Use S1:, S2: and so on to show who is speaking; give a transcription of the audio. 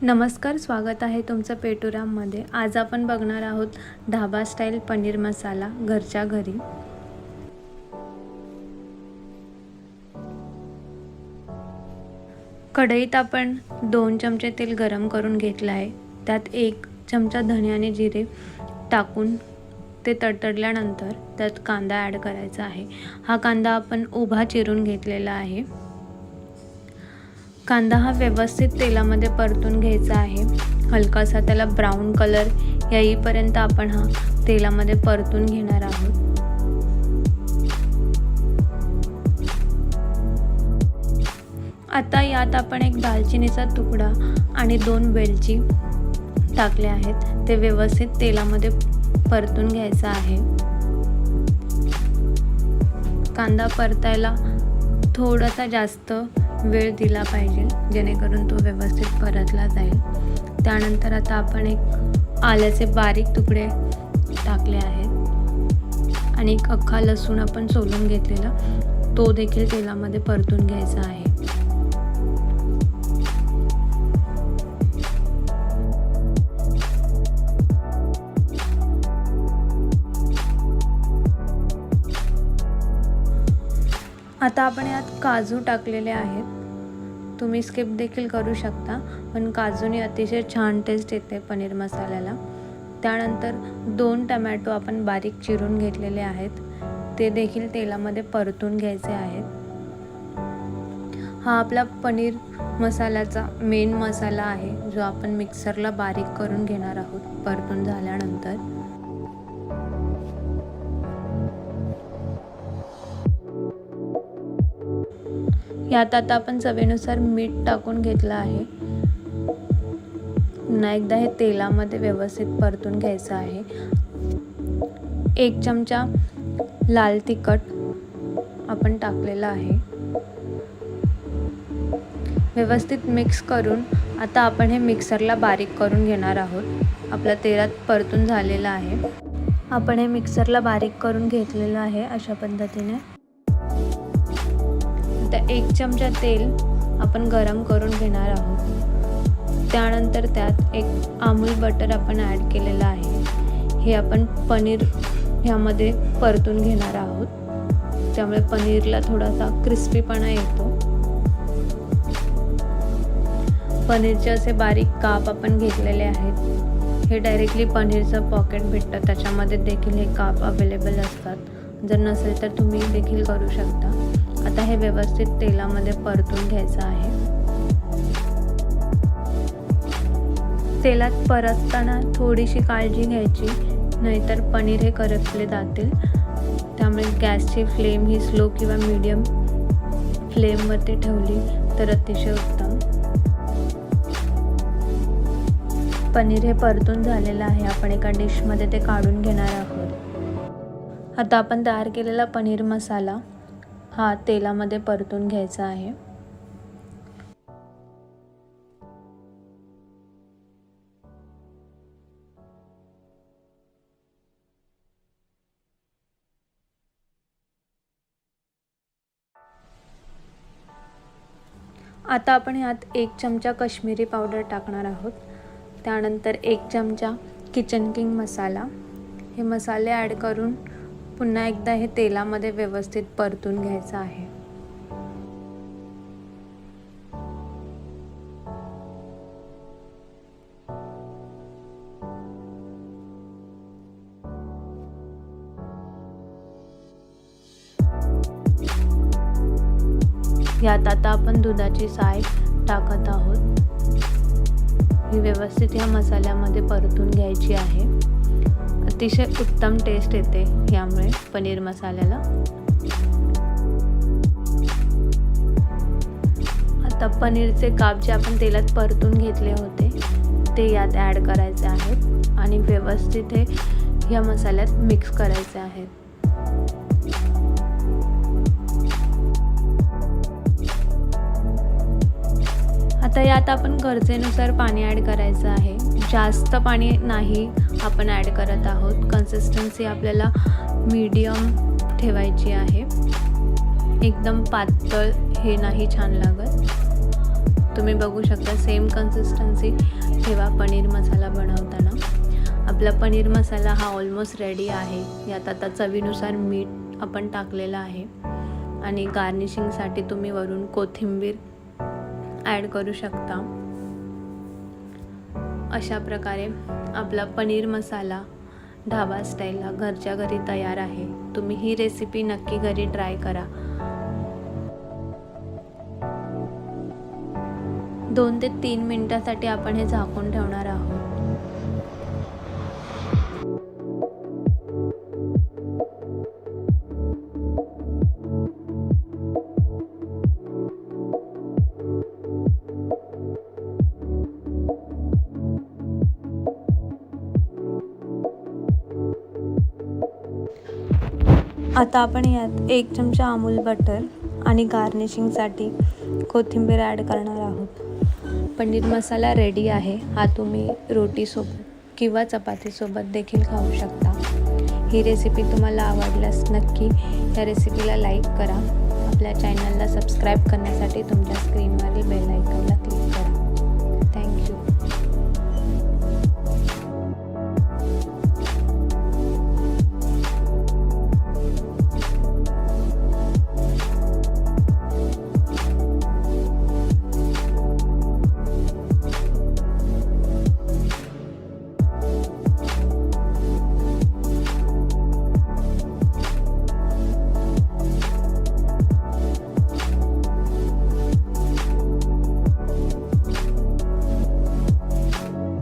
S1: नमस्कार, स्वागत आहे तुमचं पेटुराममध्ये। आज आपण बघणार आहोत ढाबा स्टाईल पनीर मसाला घरच्या घरी। कढईत आपण 2 चमचे तेल गरम करून घेतलं आहे। त्यात 1 चमचा धने आणि जिरे टाकून ते तडतडल्यानंतर त्यात कांदा ॲड करायचा आहे। हा कांदा आपण उभा चिरून घेतलेला आहे। कांदा हा व्यवस्थित तेलामध्ये परतून घ्यायचा आहे। हलकासा त्याला ब्राऊन कलर येईपर्यंत आपण हा तेलामध्ये परतून घेणार आहोत। आता यात आपण एक दालचिनीचा तुकडा आणि 2 वेलची टाकले आहेत। ते व्यवस्थित तेलामध्ये परतून घ्यायचा आहे। कांदा परतायला थोडासा जास्त वेळ दिला पाहिजे, जेणेकरून तो व्यवस्थित परतला जाईल। त्यानंतर आता आपण एक आल्याचे बारीक तुकडे टाकले आहेत आणि एक अख्खा लसूण आपण सोलून घेतलेला तो देखील तेलामध्ये परतून घ्यायचा आहे। आता आपण यात काजू टाकलेले आहेत। तुम्ही स्किप देखील करू शकता, पण काजूने अतिशय छान टेस्ट येते पनीर मसाल्याला। त्यानंतर 2 टमॅटो आपण बारीक चिरून घेतलेले आहेत, ते देखील तेलामध्ये परतून घ्यायचे आहेत। हा आपला पनीर मसाल्याचा मेन मसाला आहे, जो आपण मिक्सरला बारीक करून घेणार आहोत परतून झाल्यानंतर। यात आता आपण चवीनुसार मीठ टाकून घेतलं आहे। पुन्हा एकदा हे तेलामध्ये व्यवस्थित परतून घ्यायचं आहे। 1 चमचा लाल तिखट आपण टाकलेला आहे। व्यवस्थित मिक्स करून आता आपण हे मिक्सरला बारीक करून घेणार आहोत। आपला तेलात परतून झालेला आहे। आपण हे मिक्सरला बारीक करून घेतलेलं आहे अशा पद्धतीने। 1 चमचा तेल आपण गरम करून घेणार आहोत। त्यानंतर त्यात एक अमूल बटर आपण ॲड केलेलं आहे। हे आपण पनीर ह्यामध्ये परतून घेणार आहोत, त्यामुळे पनीरला थोडासा क्रिस्पीपणा येतो। पनीरचे असे बारीक काप आपण घेतलेले आहेत। हे डायरेक्टली पनीरचं पॉकेट भेटतं, त्याच्यामध्ये देखील हे काप अवेलेबल असतात। जर नसेल तर तुम्ही देखील करू शकता। आता हे व्यवस्थित तेलामध्ये परतून घ्यायचं आहे। तेलात परतताना थोडीशी काळजी घ्यायची, नाहीतर पनीर हे करपले जातील। त्यामुळे गॅसची फ्लेम ही स्लो किंवा मीडियम फ्लेमवरती ठेवली तर अतिशय उत्तम। पनीर हे परतून झालेलं आहे। आपण एका डिशमध्ये ते काढून घेणार आहोत। आता आपण तयार केलेला पनीर मसाला हा तेलामध्ये परतून घ्यायचा आहे। आता आपण यात 1 चमचा काश्मीरी पावडर टाकणार आहोत। त्यानंतर 1 चमचा किचन किंग मसाला। हे मसाले ॲड करून पुन्हा एकदा हे तेलामध्ये व्यवस्थित परतून घ्यायचं आहे। यात आता आपण दुधाची साय टाकत आहोत। ही व्यवस्थित या मसाल्यामध्ये परतून घ्यायची आहे। अतिशय उत्तम टेस्ट येते यामुळे पनीर मसाल्याला। आता पनीरचे काप जे आपण तेलात परतून घेतले होते ते यात ॲड करायचे आहेत आणि व्यवस्थित हे या मसाल्यात मिक्स करायचे आहेत। आता यात आपण गरजेनुसार पाणी ॲड करायचं आहे। जास्त पाणी नाही आपण ॲड करत आहोत। कन्सिस्टन्सी आपल्याला मीडियम ठेवायची आहे, एकदम पातळ हे नाही छान लागत। तुम्ही बघू शकता सेम कन्सिस्टन्सी ठेवा पनीर मसाला बनवताना. आपला पनीर मसाला हा ऑलमोस्ट रेडी आहे. यात आता चवीनुसार मीठ आपण टाकलेलं आहे आणि गार्निशिंगसाठी तुम्ही वरून कोथिंबीर ॲड करू शकता. अशा प्रकारे आपला पनीर मसाला ढाबा स्टाईलला घरच्या घरी तयार आहे. तुम्ही ही रेसिपी नक्की घरी ट्राय करा. 2 ते 3 मिनिटासाठी आपण हे झाकून ठेवणार आहोत. आता आपण यात 1 चमचा अमूल बटर आणि गार्निशिंगसाठी कोथिंबीर ॲड करणार आहोत. पनीर मसाला रेडी आहे. हा तुम्ही रोटीसोबत किंवा चपातीसोबत देखील खाऊ शकता. ही रेसिपी तुम्हाला आवडल्यास नक्की या रेसिपीला लाईक करा. आपल्या चॅनलला सबस्क्राईब करण्यासाठी तुमच्या स्क्रीनवरील बेल आयकॉनला क्लिक करा.